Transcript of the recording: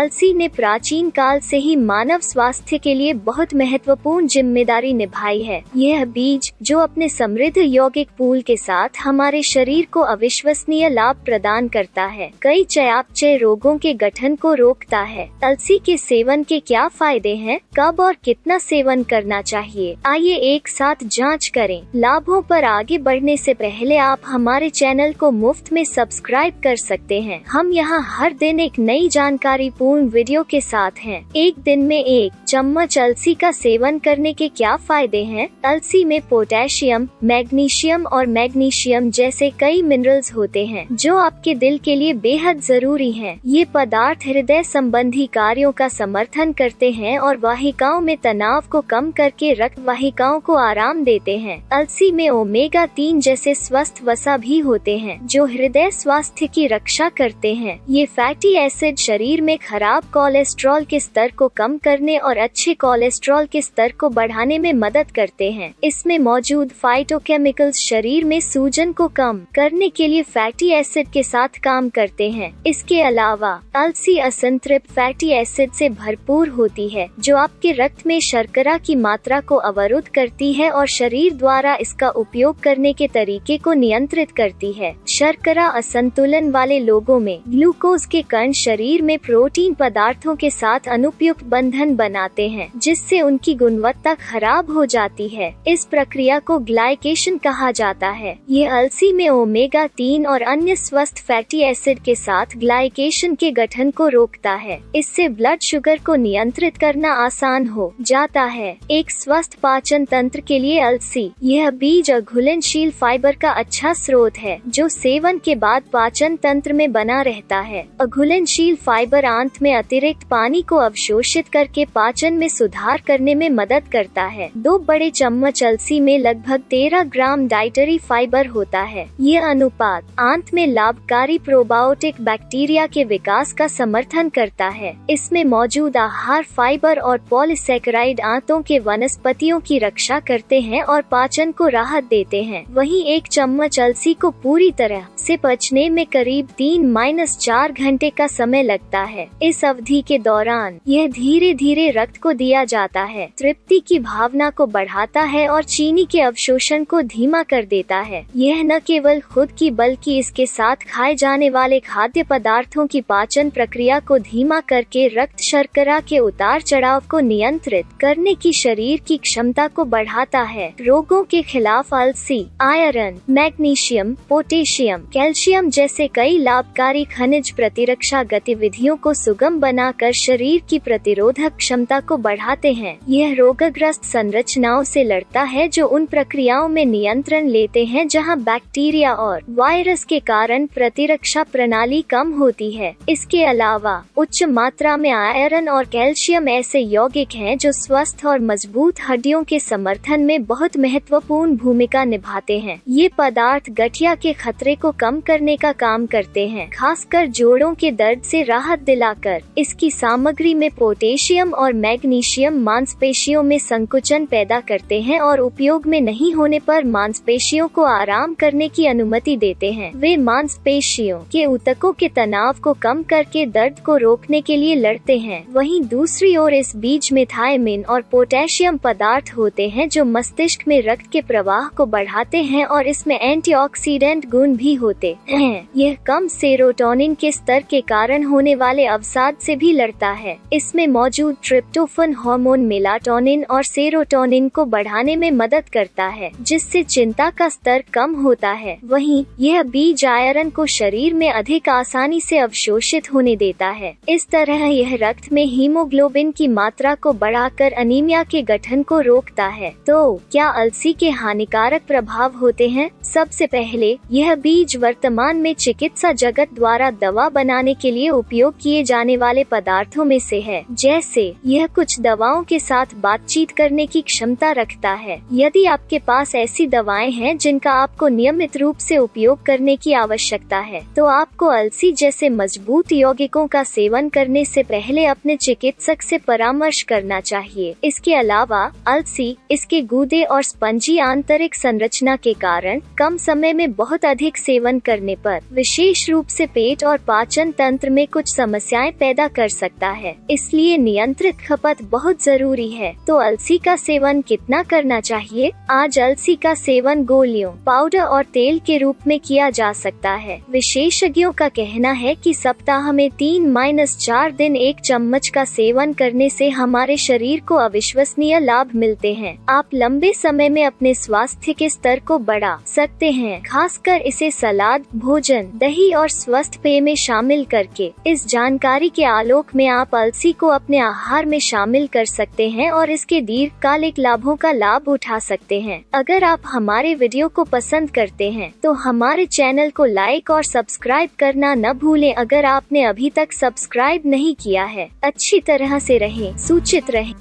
अलसी ने प्राचीन काल से ही मानव स्वास्थ्य के लिए बहुत महत्वपूर्ण जिम्मेदारी निभाई है। यह बीज जो अपने समृद्ध यौगिक पूल के साथ हमारे शरीर को अविश्वसनीय लाभ प्रदान करता है, कई चयापचय रोगों के गठन को रोकता है। अलसी के सेवन के क्या फायदे हैं, कब और कितना सेवन करना चाहिए, आइए एक साथ जांच करें। लाभों पर आगे बढ़ने से पहले आप हमारे चैनल को मुफ्त में सब्सक्राइब कर सकते हैं। हम यहाँ हर दिन एक नई जानकारी पूर्ण वीडियो के साथ हैं। एक दिन में 1 चम्मच अलसी का सेवन करने के क्या फायदे हैं? अलसी में पोटेशियम, मैग्नीशियम और मैग्नीशियम जैसे कई मिनरल्स होते हैं जो आपके दिल के लिए बेहद जरूरी हैं। ये पदार्थ हृदय संबंधी कार्यों का समर्थन करते हैं और वाहिकाओं में तनाव को कम करके रक्त वाहिकाओं को आराम देते हैं। अलसी में ओमेगा 3 जैसे स्वस्थ वसा भी होते हैं जो हृदय स्वास्थ्य की रक्षा करते हैं। ये फैटी एसिड शरीर में खराब कोलेस्ट्रॉल के स्तर को कम करने और अच्छे कोलेस्ट्रॉल के स्तर को बढ़ाने में मदद करते हैं। इसमें मौजूद फाइटोकेमिकल्स शरीर में सूजन को कम करने के लिए फैटी एसिड के साथ काम करते हैं। इसके अलावा अलसी असंतृप्त फैटी एसिड से भरपूर होती है जो आपके रक्त में शर्करा की मात्रा को अवरुद्ध करती है और शरीर द्वारा इसका उपयोग करने के तरीके को नियंत्रित करती है। शर्करा असंतुलन वाले लोगों में ग्लूकोज के कण शरीर में प्रोटीन पदार्थों के साथ अनुपयुक्त बंधन बनाते हैं जिससे उनकी गुणवत्ता खराब हो जाती है। इस प्रक्रिया को ग्लाइकेशन कहा जाता है। ये अलसी में ओमेगा 3 और अन्य स्वस्थ फैटी एसिड के साथ ग्लाइकेशन के गठन को रोकता है। इससे ब्लड शुगर को नियंत्रित करना आसान हो जाता है। एक स्वस्थ पाचन तंत्र के लिए अलसी, यह बीज अघुलनशील फाइबर का अच्छा स्रोत है जो सेवन के बाद पाचन तंत्र में बना रहता है। अघुलनशील फाइबर आंत में अतिरिक्त पानी को अवशोषित करके पाचन में सुधार करने में मदद करता है। 2 बड़े चम्मच अलसी में लगभग 13 ग्राम डाइटरी फाइबर होता है। ये अनुपात आंत में लाभकारी प्रोबायोटिक बैक्टीरिया के विकास का समर्थन करता है। इसमें मौजूद आहार फाइबर और पॉलीसैकेराइड आंतों के वनस्पतियों की रक्षा करते हैं और पाचन को राहत देते हैं। वहीं 1 चम्मच अलसी को पूरी तरह से पचने में करीब 3-4 घंटे का समय लगता है। इस अवधि के दौरान यह धीरे धीरे रक्त को दिया जाता है, तृप्ति की भावना को बढ़ाता है और चीनी के अवशोषण को धीमा कर देता है। यह न केवल खुद की बल्कि इसके साथ खाए जाने वाले खाद्य पदार्थों की पाचन प्रक्रिया को धीमा करके रक्त शर्करा के उतार चढ़ाव को नियंत्रित करने की शरीर की क्षमता को बढ़ाता है। रोगों के खिलाफ अलसी आयरन, मैग्नीशियम, पोटेशियम, कैल्शियम जैसे कई लाभकारी खनिज प्रतिरक्षा गतिविधियों को सुगम बनाकर शरीर की प्रतिरोधक क्षमता को बढ़ाते हैं। यह रोगग्रस्त संरचनाओं से लड़ता है जो उन प्रक्रियाओं में नियंत्रण लेते हैं जहां बैक्टीरिया और वायरस के कारण प्रतिरक्षा प्रणाली कम होती है। इसके अलावा उच्च मात्रा में आयरन और कैल्शियम ऐसे यौगिक हैं जो स्वस्थ और मजबूत हड्डियों के समर्थन में बहुत महत्वपूर्ण भूमिका निभाते हैं। ये पदार्थ गठिया के खतरे को कम करने का काम करते हैं, खासकर जोड़ों के दर्द से राहत दिलाकर। इसकी सामग्री में पोटेशियम और मैग्नीशियम मांसपेशियों में संकुचन पैदा करते हैं और उपयोग में नहीं होने पर मांसपेशियों को आराम करने की अनुमति देते हैं। वे मांसपेशियों के ऊतकों के तनाव को कम करके दर्द को रोकने के लिए लड़ते हैं। वहीं दूसरी ओर इस बीज में थायमिन और पोटेशियम पदार्थ होते हैं जो मस्तिष्क में रक्त के प्रवाह को बढ़ाते हैं और इसमें एंटीऑक्सीडेंट गुण भी होते हैं। यह कम सेरोटोनिन के स्तर के कारण होने वाले अवसाद से भी लड़ता है। इसमें मौजूद ट्रिप्टोफन हार्मोन मेलाटोनिन और सेरोटोनिन को बढ़ाने में मदद करता है जिससे चिंता का स्तर कम होता है। वहीं यह बीज आयरन को शरीर में अधिक आसानी से अवशोषित होने देता है। इस तरह यह रक्त में हीमोग्लोबिन की मात्रा को बढ़ाकर अनीमिया के गठन को रोकता है। तो क्या अलसी के हानिकारक प्रभाव होते हैं? सबसे पहले यह बीज वर्तमान में चिकित्सा जगत द्वारा दवा बनाने के लिए उपयोग किए जाने वाले पदार्थों में से है। जैसे यह कुछ दवाओं के साथ बातचीत करने की क्षमता रखता है। यदि आपके पास ऐसी दवाएं हैं जिनका आपको नियमित रूप से उपयोग करने की आवश्यकता है तो आपको अलसी जैसे मजबूत यौगिकों का सेवन करने से पहले अपने चिकित्सक से परामर्श करना चाहिए। इसके अलावा अलसी इसके गूदे और स्पंजी आंतरिक संरचना के कारण कम समय में बहुत अधिक सेवन सेवन करने पर विशेष रूप से पेट और पाचन तंत्र में कुछ समस्याएं पैदा कर सकता है, इसलिए नियंत्रित खपत बहुत जरूरी है। तो अलसी का सेवन कितना करना चाहिए? आज अलसी का सेवन गोलियों, पाउडर और तेल के रूप में किया जा सकता है। विशेषज्ञों का कहना है कि सप्ताह में 3-4 दिन 1 चम्मच का सेवन करने से हमारे शरीर को अविश्वसनीय लाभ मिलते हैं। आप लंबे समय में अपने स्वास्थ्य के स्तर को बढ़ा सकते हैं, खासकर इसे सलाद, भोजन, दही और स्वस्थ पेय में शामिल करके। इस जानकारी के आलोक में आप अलसी को अपने आहार में शामिल कर सकते हैं और इसके दीर्घकालिक लाभों का लाभ उठा सकते हैं। अगर आप हमारे वीडियो को पसंद करते हैं तो हमारे चैनल को लाइक और सब्सक्राइब करना न भूलें। अगर आपने अभी तक सब्सक्राइब नहीं किया है, अच्छी तरह से रहें, सूचित रहें।